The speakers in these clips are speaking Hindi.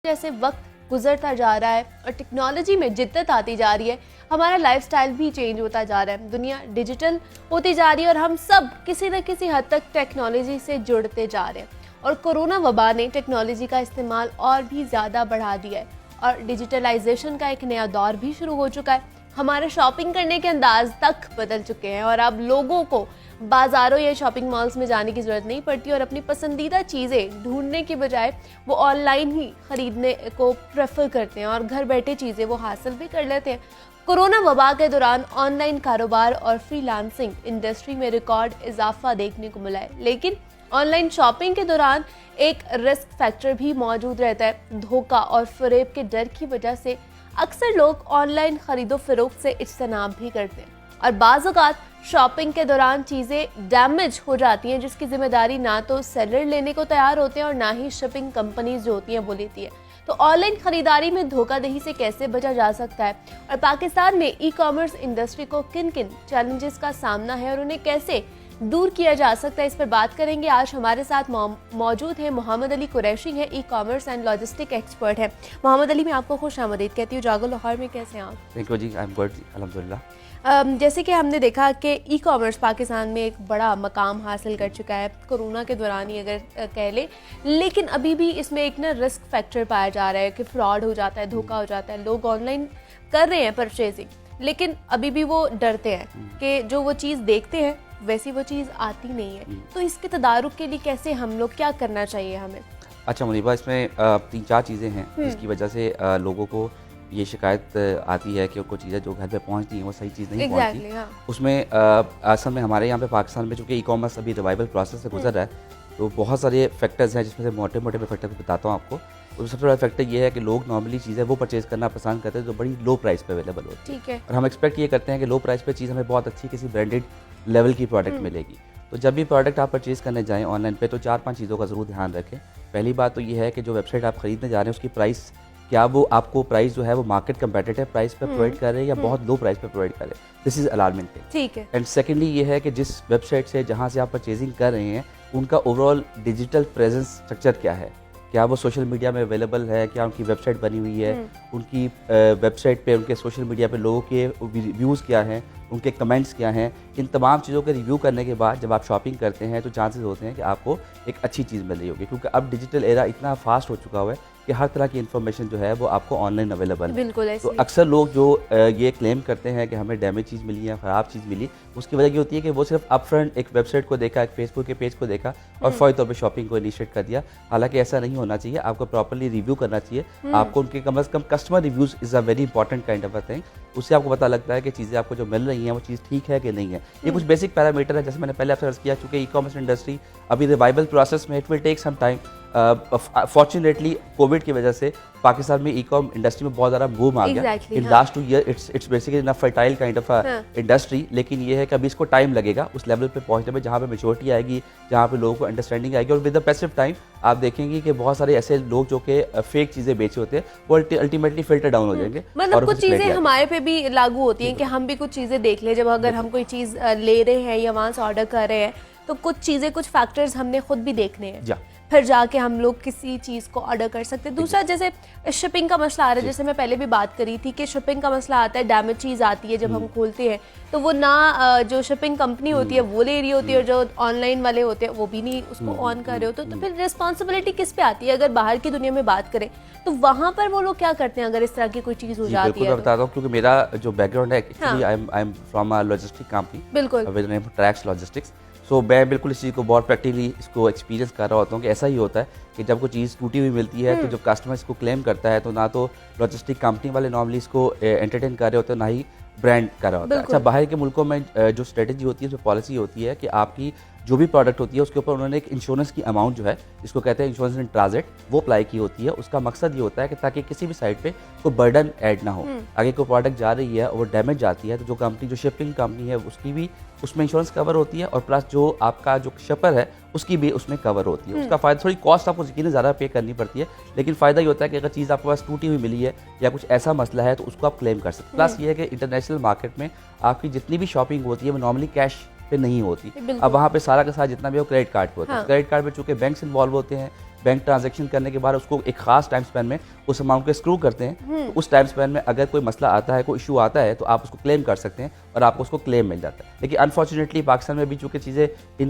जैसे वक्त गुजरता जा रहा है और टेक्नोलॉजी में जिद्दत आती जा रही है, हमारा लाइफस्टाइल भी चेंज होता जा रहा है। दुनिया डिजिटल होती जा रही है और हम सब किसी न किसी हद तक टेक्नोलॉजी से जुड़ते जा रहे हैं। और कोरोना वबा ने टेक्नोलॉजी का इस्तेमाल और भी ज़्यादा बढ़ा दिया है और डिजिटलाइजेशन का एक नया दौर भी शुरू हो चुका है। हमारे शॉपिंग करने के अंदाज तक बदल चुके हैं और अब लोगों को बाज़ारों या शॉपिंग मॉल्स में जाने की ज़रूरत नहीं पड़ती और अपनी पसंदीदा चीज़ें ढूंढने की बजाय वो ऑनलाइन ही ख़रीदने को प्रेफर करते हैं और घर बैठे चीज़ें वो हासिल भी कर लेते हैं। कोरोना वबा के दौरान ऑनलाइन कारोबार और फ्रीलांसिंग इंडस्ट्री में रिकॉर्ड इजाफा देखने को मिला है, लेकिन ऑनलाइन शॉपिंग के दौरान एक रिस्क फैक्टर भी मौजूद रहता है। धोखा और फरेब के डर की वजह से अक्सर लोग ऑनलाइन खरीदो फरोख्त से इज्तनाब भी करते हैं और बाज़ औक़ात शॉपिंग के दौरान चीज़ें डैमेज हो जाती हैं, जिसकी जिम्मेदारी ना तो सेलर लेने को तैयार होते हैं और ना ही शिपिंग कंपनीज जो होती हैं वो लेती है। तो ऑनलाइन खरीदारी में धोखाधड़ी से कैसे बचा जा सकता है और पाकिस्तान में ई कॉमर्स इंडस्ट्री को किन किन चैलेंजेस का सामना है और उन्हें कैसे दूर किया जा सकता है, इस पर बात करेंगे। आज हमारे साथ मौजूद है मोहम्मद अली कुरैशी है, e commerce and logistic expert है। मोहम्मद अली, मैं आपको खुश आमदीद कहती हूँ। जागो लाहौर में कैसे हैं आप? Thank you ji, I am good अल्हम्दुलिल्लाह। जैसे कि हमने देखा कि ई कॉमर्स पाकिस्तान में एक बड़ा मकाम हासिल कर चुका है, कोरोना के दौरान ही अगर कह ले, लेकिन अभी भी इसमें एक ना रिस्क फैक्टर पाया जा रहा है कि फ्रॉड हो जाता है, धोखा हो जाता है। लोग ऑनलाइन कर रहे हैं परचेजिंग, लेकिन अभी भी वो डरते हैं कि जो वो चीज़ देखते हैं वैसी वो चीज़ आती नहीं है। तो इसके तदारुक के लिए कैसे हम लोग क्या करना चाहिए हमें? अच्छा मुनीबा, इसमें 3-4 चीज़ें हैं जिसकी वजह से लोगों को ये शिकायत आती है कि उनको चीज़ें जो घर पे पहुंचती हैं वो सही चीज़ नहीं पहुंचती। हाँ। उसमें असल में हमारे यहाँ पे पाकिस्तान में चूँकि ई कॉमर्स अभी रिवाइवल प्रोसेस से गुजर रहा है, तो बहुत सारे फैक्टर्स हैं जिसमें से मोटे मोटे फैक्टर बताता हूँ आपको। तो सबसे बड़ा फैक्टर ये है कि लोग नॉर्मली चीज़ें वो परचेज़ करना पसंद करते हैं जो बड़ी लो प्राइस पे अवेलेबल होती है। ठीक है। और हम एक्सपेक्ट ये करते हैं कि लो प्राइस पे चीज़ हमें बहुत अच्छी किसी ब्रांडेड लेवल की प्रोडक्ट मिलेगी। तो जब भी प्रोडक्ट आप परचेज़ करने जाएँ ऑनलाइन पे, तो 4-5 चीज़ों का ज़रूर ध्यान रखें। पहली बात तो ये है कि जो वेबसाइट आप खरीदने जा रहे हैं उसकी प्राइस, क्या वो आपको प्राइस जो है वो मार्केट कंपेटिटिव प्राइस पे प्रोवाइड कर रहे हैं या बहुत लो प्राइस पे प्रोवाइड कर रहे हैं। This is alarming thing. ठीक है। एंड सेकेंडली ये है कि जिस वेबसाइट से जहाँ से आप परचेजिंग कर रहे हैं उनका ओवरऑल डिजिटल प्रेजेंस स्ट्रक्चर क्या है, क्या वो सोशल मीडिया में अवेलेबल है, क्या उनकी वेबसाइट बनी हुई है, उनकी वेबसाइट पे उनके सोशल मीडिया पे लोगों के रिव्यूज़ क्या हैं, उनके कमेंट्स क्या हैं। इन तमाम चीज़ों के रिव्यू करने के बाद जब आप शॉपिंग करते हैं तो चांसेस होते हैं कि आपको एक अच्छी चीज़ मिल रही होगी, क्योंकि अब डिजिटल एरा इतना फास्ट हो चुका हुआ है कि हर तरह की इन्फॉर्मेशन जो है वो आपको ऑनलाइन अवेलेबल है। बिल्कुल तो अक्सर लोग जो ये क्लेम करते हैं कि हमें डैमेज चीज़ मिली है, ख़राब चीज़ मिली, उसकी वजह ये होती है कि वो सिर्फ अपफ्रंट एक वेबसाइट को देखा, एक फेसबुक के पेज को देखा और फौरी तौर पे शॉपिंग को इनिशिएट कर दिया। हालांकि ऐसा नहीं होना चाहिए, आपको प्रॉपर्ली रिव्यू करना चाहिए। आपको उनके कम से कम customer reviews is a very important kind of a thing. उससे आपको पता लगता है कि चीज़ें आपको जो मिल रही हैं वो चीज़ ठीक है कि नहीं है। ये कुछ बेसिक पैरामीटर है, जैसे मैंने पहले आपसे अर्ज़ किया, चूँकि ई कॉमर्स इंडस्ट्री अभी रिवाइवल प्रोसेस में, it will take some time. Fortunately Covid की वजह से पाकिस्तान में ई कॉम इंडस्ट्री में बहुत ज़्यादा बूम आ गया। In last 2 year it's basically in a fertile kind of industry, लेकिन ये है कि अभी इसको टाइम लगेगा उस लेवल पे पहुंचने में जहाँ पे मैच्योरिटी आएगी, जहाँ पे लोगों को अंडरस्टैंडिंग आएगी। और विद द पैसिव टाइम आप देखेंगे कि बहुत सारे ऐसे लोग जो कि फेक चीज़ें बेचे होते हैं वो अल्टीमेटली फिल्टर डाउन हो जाएंगे। मतलब कुछ चीज़ें हमारे पे भी लागू होती हैं कि हम भी कुछ चीज़ें देख लें। जब अगर हम कोई चीज़ ले रहे हैं या वहाँ से ऑर्डर कर रहे हैं तो कुछ चीज़ें, कुछ फैक्टर्स हमने खुद भी देखने हैं, फिर जाके हम लोग किसी चीज़ को ऑर्डर कर सकते हैं। दूसरा, जैसे शिपिंग का मसला आ रहा है, जैसे मैं पहले भी बात करी थी कि शिपिंग का मसला आता है, डैमेज चीज़ आती है जब हम खोलते हैं तो वो ना जो शिपिंग कंपनी होती है वो ले रही होती है और जो ऑनलाइन वाले होते हैं वो भी नहीं उसको ऑन कर रहे होते। तो फिर रिस्पॉन्सिबिलिटी किस पे आती है? अगर बाहर की दुनिया में बात करें तो वहाँ पर वो लोग क्या करते हैं अगर इस तरह की कोई चीज़ हो जाती है? मैं बताता हूँ, क्योंकि मेरा जो बैकग्राउंड है, actually I am from a logistic company बिल्कुल विद नेम ट्रैक्स लॉजिस्टिक्स। सो मैं बिल्कुल इस चीज़ को बहुत प्रैक्टिकली इसको एक्सपीरियंस कर रहा होता हूँ कि ऐसा ही होता है कि जब कोई चीज़ टूटी हुई मिलती है तो जब कस्टमर इसको क्लेम करता है तो ना तो लॉजिस्टिक कंपनी वाले नॉर्मली इसको एंटरटेन कर रहे होते हैं, ना ही ब्रांड कर रहा होता है। अच्छा, बाहर के मुल्कों में जो स्ट्रेटेजी होती है, जो पॉलिसी होती है कि आपकी जो भी प्रोडक्ट होती है उसके ऊपर उन्होंने एक इंश्योरेंस की अमाउंट जो है, जिसको कहते हैं इंश्योरेंस इन ट्रांजिट, वो अप्लाई की होती है। उसका मकसद ये होता है कि ताकि किसी भी साइड पे कोई बर्डन ऐड ना हो। आगे कोई प्रोडक्ट जा रही है और वो डैमेज जाती है तो जो कंपनी, जो शिपिंग कंपनी है, उसकी भी उसमें इंश्योरेंस कवर होती है और प्लस जो आपका जो शिपर है उसकी भी उसमें कवर होती है। उसका फ़ायदा, थोड़ी कॉस्ट आपको यकीन ज़्यादा पे करनी पड़ती है, लेकिन फ़ायदा ये होता है कि अगर चीज़ आपके पास टूटी हुई मिली है या कुछ ऐसा मसला है तो उसको आप क्लेम कर सकते हैं। प्लस ये है कि इंटरनेशनल मार्केट में आपकी जितनी भी शॉपिंग होती है वो नॉर्मली कैश पे नहीं होती। अब वहाँ पे सारा का सारा जितना भी हो क्रेडिट कार्ड पे होता है। क्रेडिट कार्ड पे चूँकि बैंक्स इन्वॉल्व होते हैं, बैंक ट्रांजैक्शन करने के बाद उसको एक खास टाइम स्पेन में उस अमाउंट को स्क्रू करते हैं, तो उस टाइम स्पेन में अगर कोई मसला आता है, कोई इशू आता है, तो आप उसको क्लेम कर सकते हैं और आपको उसको क्लेम मिल जाता है। लेकिन अनफॉर्चुनेटली पाकिस्तान में भी चूँकि चीज़ें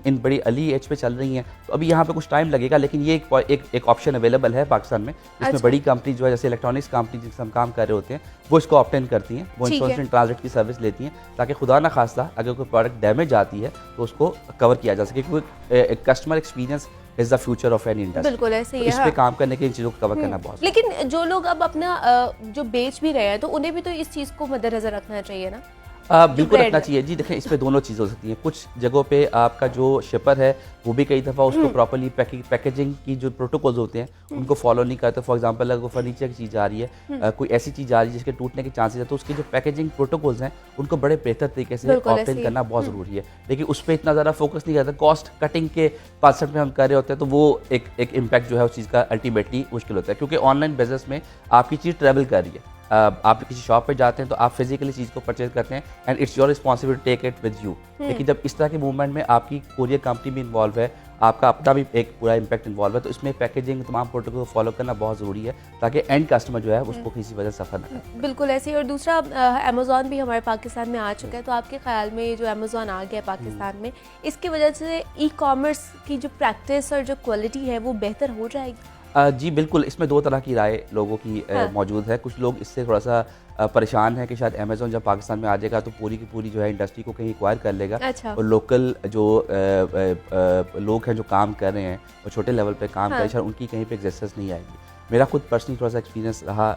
इन बड़ी अर्ली एज पे चल रही हैं, तो अभी यहाँ पे कुछ टाइम लगेगा, लेकिन ये एक ऑप्शन अवेलेबल है पाकिस्तान में, जिसमें बड़ी कंपनी जो है, जैसे इलेक्ट्रॉनिक्स कंपनी जिससे हम काम कर रहे होते हैं, वो इसको ऑप्टेन करती हैं, वो इंस्टेंट ट्रांजिट की सर्विस लेती हैं, ताकि खुदा ना खास्ता अगर कोई प्रोडक्ट डैमेज आती है तो उसको कवर किया जा सके, क्योंकि customer experience is the future of any industry. बिल्कुल ऐसे ही है, इस पे काम करने के इन चीज़ों को कवर करना बहुत। लेकिन जो लोग अब अपना जो बेच भी रहे हैं, तो उन्हें भी तो इस चीज़ को मद्देनजर रखना चाहिए ना। बिल्कुल रखना चाहिए जी। देखें, इसमें दोनों चीज़ हो सकती हैं। कुछ जगहों पे आपका जो शिपर है वो भी कई दफ़ा उसको प्रॉपर्ली पैकेजिंग की जो प्रोटोकॉल्स होते हैं उनको फॉलो नहीं करते। फॉर एग्जांपल अगर कोई फर्नीचर की चीज़ आ रही है, कोई ऐसी चीज़ आ रही है जिसके टूटने के चांसेस है, तो उसकी जो पैकेजिंग प्रोटोकॉल्स हैं उनको बड़े बेहतर तरीके से ऑप्टेन करना बहुत ज़रूरी है। लेकिन उस पर इतना ज़्यादा फोकस नहीं करता, कॉस्ट कटिंग के कॉन्सेप्ट में हम कर रहे होते हैं, तो वो एक इम्पैक्ट जो है उस चीज़ का अल्टीमेटली मुश्किल होता है, क्योंकि ऑनलाइन बिजनेस में आपकी चीज़ ट्रैवल कर रही है। आप किसी शॉप पे जाते हैं तो आप फिजिकली चीज़ को परचेज करते हैं and it's your responsibility take it with you. लेकिन जब इस तरह के मूवमेंट में आपकी कोरियर कंपनी भी इन्वॉल्व है, आपका अपना भी एक पूरा इम्पैक्ट इन्वॉल्व है, तो इसमें पैकेजिंग तमाम प्रोटोकॉल को फॉलो करना बहुत ज़रूरी है, ताकि एंड कस्टमर जो है उसको किसी वजह से सफ़र ना करे। बिल्कुल ऐसे ही। और दूसरा, अमेज़ॉन भी हमारे पाकिस्तान में आ चुका है, तो आपके ख्याल में जो अमेज़ॉन आ गया पाकिस्तान में, इसकी वजह से ई कॉमर्स की जो प्रैक्टिस और जो क्वालिटी है वो बेहतर हो जाएगी? जी बिल्कुल, इसमें दो तरह की राय लोगों की मौजूद है। कुछ लोग इससे थोड़ा सा परेशान है कि शायद अमेज़ॉन जब पाकिस्तान में आ जाएगा तो पूरी की पूरी जो है इंडस्ट्री को कहीं एक्वायर कर लेगा। अच्छा। और लोकल जो लोग हैं जो काम कर रहे हैं और छोटे लेवल पे काम कर रहे हैं, शायद उनकी कहीं पे एग्जिस्टेंस नहीं आएगी। मेरा खुद पर्सनली थोड़ा सा एक्सपीरियंस रहा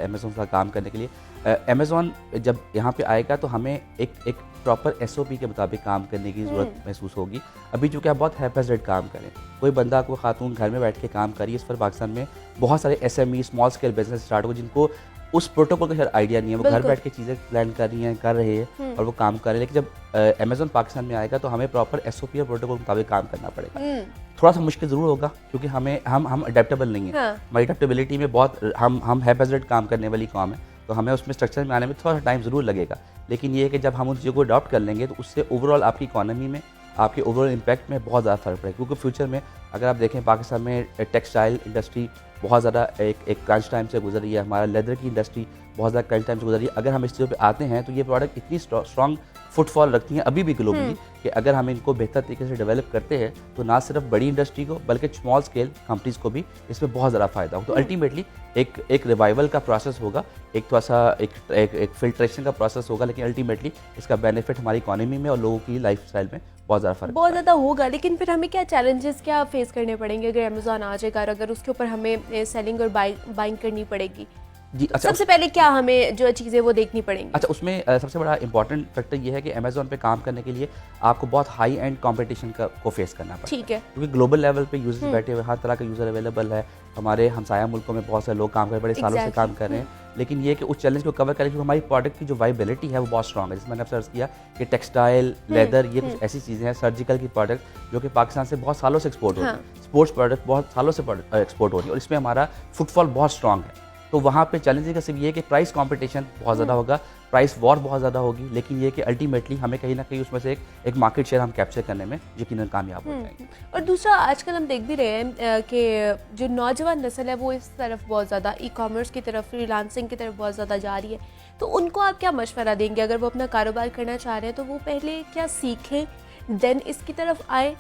अमेज़ॉन का काम करने के लिए। अमेज़ॉन जब यहाँ पे आएगा तो हमें एक प्रॉपर SOP के मुताबिक काम करने की ज़रूरत महसूस होगी। अभी चूँकि आप बहुत हैपेजेड काम करें, कोई बंदा कोई खातून घर में बैठ के काम करिए, इस पर पाकिस्तान में बहुत सारे SME small scale business start हो जिनको उस प्रोटोकॉल का शायद आइडिया नहीं है, वो घर बैठ के चीज़ें प्लान कर रही हैं, कर रहे हैं और वो काम कर रहे हैं। लेकिन जब अमेज़ॉन पाकिस्तान में आएगा तो हमें प्रॉपर SOP और प्रोटोकॉल के मुताबिक काम करना पड़ेगा। थोड़ा सा मुश्किल ज़रूर होगा, क्योंकि हम अडेप्टेबल नहीं है। हमारी अडेप्टेबिलिटी में बहुत हम हैपेजेड काम करने वाली कौम है, तो हमें उसमें स्ट्रक्चर में आने में थोड़ा सा टाइम ज़रूर लगेगा। लेकिन ये है कि जब हम उन चीज़ों को अडॉप्ट कर लेंगे तो उससे ओवरऑल आपकी इकॉनमी में, आपके ओवरऑल इम्पैक्ट में बहुत ज़्यादा फ़र्क पड़ेगा। क्योंकि फ्यूचर में अगर आप देखें पाकिस्तान में टेक्सटाइल इंडस्ट्री बहुत ज़्यादा एक क्रंच टाइम से गुजर रही है, हमारा लेदर की इंडस्ट्री बहुत ज़्यादा क्रंच टाइम से गुजर रही है। अगर हम इस चीज़ों पे आते हैं तो ये प्रोडक्ट इतनी स्ट्रॉन्ग फुटफॉल रखती हैं अभी भी ग्लोबली कि अगर हम इनको बेहतर तरीके से डेवलप करते हैं तो ना सिर्फ बड़ी इंडस्ट्री को बल्कि स्मॉल स्केल कंपनीज़ को भी इसमें बहुत ज़्यादा फ़ायदा होगा। तो अल्टीमेटली एक रिवाइवल का प्रोसेस होगा, एक थोड़ा सा एक फिल्ट्रेशन का प्रोसेस होगा, लेकिन अल्टीमेटली इसका बेनिफिट हमारी इकॉनमी में और लोगों की लाइफस्टाइल में बहुत ज़्यादा फ़र्क बहुत ज़्यादा होगा। लेकिन फिर हमें क्या चैलेंजेस क्या फेस करने पड़ेंगे अगर अमेज़ॉन आ जाएगा, अगर उसके ऊपर हमें सेलिंग और बाइंग करनी पड़ेगी? जी अच्छा, सबसे पहले क्या हमें जो चीज़ें वो देखनी पड़ेंगी? अच्छा, उसमें सबसे बड़ा इंपॉर्टेंट फैक्टर ये है कि अमेज़ॉन पे काम करने के लिए आपको बहुत हाई एंड कंपटीशन को फेस करना पड़ता है। ठीक है। क्योंकि ग्लोबल लेवल पे यूजर्स बैठे हुए, हर तरह का यूज़र अवेलेबल है। हमारे हमसाया मुल्कों में बहुत सारे लोग काम कर रहे हैं, बड़े सालों से काम कर रहे हैं। लेकिन ये कि उस चैलेंज को कवर करें, क्योंकि हमारी प्रोडक्ट की जो वाइबिलिटी है वो बहुत स्ट्रॉग है। जिसमें मैंने सर्च किया कि टेक्सटाइल, लेदर, ये कुछ ऐसी चीज़ें हैं, सर्जिकल की प्रोडक्ट जो कि पाकिस्तान से बहुत सालों से एक्सपोर्ट होती है। स्पोर्ट्स प्रोडक्ट बहुत सालों से एक्सपोर्ट हो रही है और इसमें हमारा फुटफॉल बहुत स्ट्रॉग है। तो वहाँ पे चैलेंजिंग का सिर्फ ये है कि प्राइस कंपटीशन बहुत ज़्यादा होगा, प्राइस वॉर बहुत ज़्यादा होगी। लेकिन ये कि अल्टीमेटली हमें कहीं ना कहीं उसमें से एक मार्केट शेयर हम कैप्चर करने में यकीनन कामयाब हो जाएंगे। और दूसरा, आजकल हम देख भी रहे हैं कि जो नौजवान नस्ल है वो इस तरफ बहुत ज़्यादा ई कॉमर्स की तरफ, फ्रीलांसिंग की तरफ बहुत ज़्यादा जा रही है। तो उनको आप क्या मशवरा देंगे? अगर वो अपना कारोबार करना चाह रहे हैं तो वो पहले क्या सीखें, देन इसकी तरफ आए,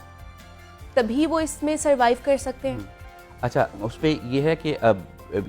तभी वो इसमें सर्वाइव कर सकते हैं? अच्छा, उस पर यह है कि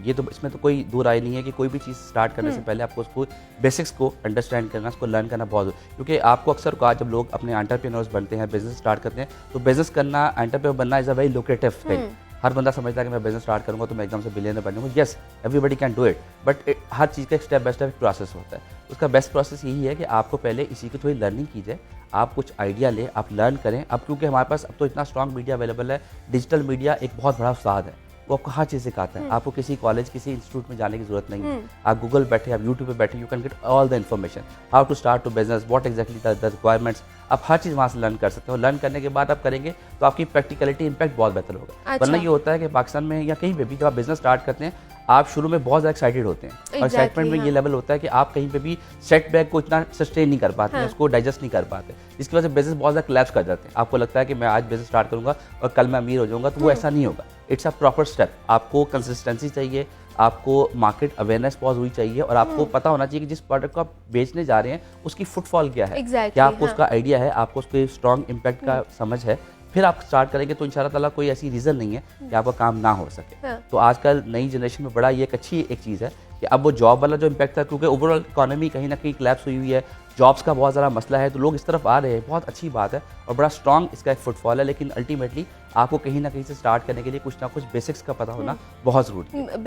ये तो इसमें तो कोई दो राय नहीं है कि कोई भी चीज़ स्टार्ट करने से पहले आपको उसको बेसिक्स को अंडरस्टैंड करना, उसको लर्न करना बहुत, क्योंकि आपको अक्सर कहा जब लोग अपने एंटरप्रेन्योर्स बनते हैं, बिजनेस स्टार्ट करते हैं, तो बिजनेस करना, एंटरप्रेन्योर बनना is a very lucrative thing. हर बंदा समझता है कि मैं बिजनेस स्टार्ट करूंगा तो मैं एकदम से बिलियनर बन जाऊंगा। Yes, everybody can do it, but हर चीज़ का एक स्टेप बाय स्टेप प्रोसेस होता है। उसका बेस्ट प्रोसेस यही है कि आपको पहले इसी की थोड़ी लर्निंग की जाए, आप कुछ आइडिया लें, आप लर्न करें। अब क्योंकि हमारे पास अब तो इतना स्ट्रॉन्ग मीडिया अवेलेबल है, डिजिटल मीडिया एक बहुत बड़ा उस्ताद है, वो आपको हर चीज़ सिखाता है। आपको किसी कॉलेज, किसी इंस्टीट्यूट में जाने की जरूरत नहीं है। आप गूगल बैठे, आप यूट्यूब पे बैठे, you can get all the information, how to start to business, what exactly the requirements, आप हर चीज़ वहाँ से लर्न कर सकते हो। लर्न करने के बाद आप करेंगे तो आपकी प्रैक्टिकलिटी इम्पैक्ट बहुत बेहतर होगा। वरना ये होता है कि पाकिस्तान में या कहीं पे भी जब आप बिजनेस स्टार्ट करते हैं, आप शुरू में बहुत ज़्यादा एक्साइटेड होते हैं और एक्साइटमेंट में ये लेवल होता है कि आप कहीं पे भी सेटबैक को इतना सस्टेन नहीं कर पाते हैं, उसको डाइजेस्ट नहीं कर पाते, इसकी वजह से बिजनेस बहुत ज़्यादा कोलैप्स कर जाते हैं। आपको लगता है कि मैं आज बिजनेस स्टार्ट करूंगा और कल मैं अमीर हो जाऊंगा, तो वो ऐसा नहीं होगा। It's a proper step. आपको कंसिस्टेंसी चाहिए, आपको मार्केट अवेयरनेस बहुत हुई चाहिए और आपको पता होना चाहिए कि जिस प्रोडक्ट को आप बेचने जा रहे हैं उसकी फुटफॉल क्या है, क्या आपको उसका आइडिया है, आपको उसके स्ट्रॉन्ग इम्पैक्ट का समझ है, फिर आप स्टार्ट करेंगे तो इंशाल्लाह ताला कोई ऐसी रीज़न नहीं है कि आपका काम ना हो सके। तो आजकल नई जनरेशन में बड़ा ये एक अच्छी एक चीज़ है कि अब वो जॉब वाला जो इम्पैक्ट था, क्योंकि ओवरऑल इकोनॉमी कहीं ना कहीं कोलैप्स हुई हुई है, जॉब्स का बहुत ज़्यादा मसला है, तो लोग इस तरफ आ रहे हैं, बहुत अच्छी बात है और बड़ा स्ट्रॉन्ग इसका एक फुटफॉल है। लेकिन अल्टीमेटली आपको कहीं ना कहीं से स्टार्ट करने के लिए कुछ ना कुछ बेसिक्स का पता होना बहुत ज़रूरी है।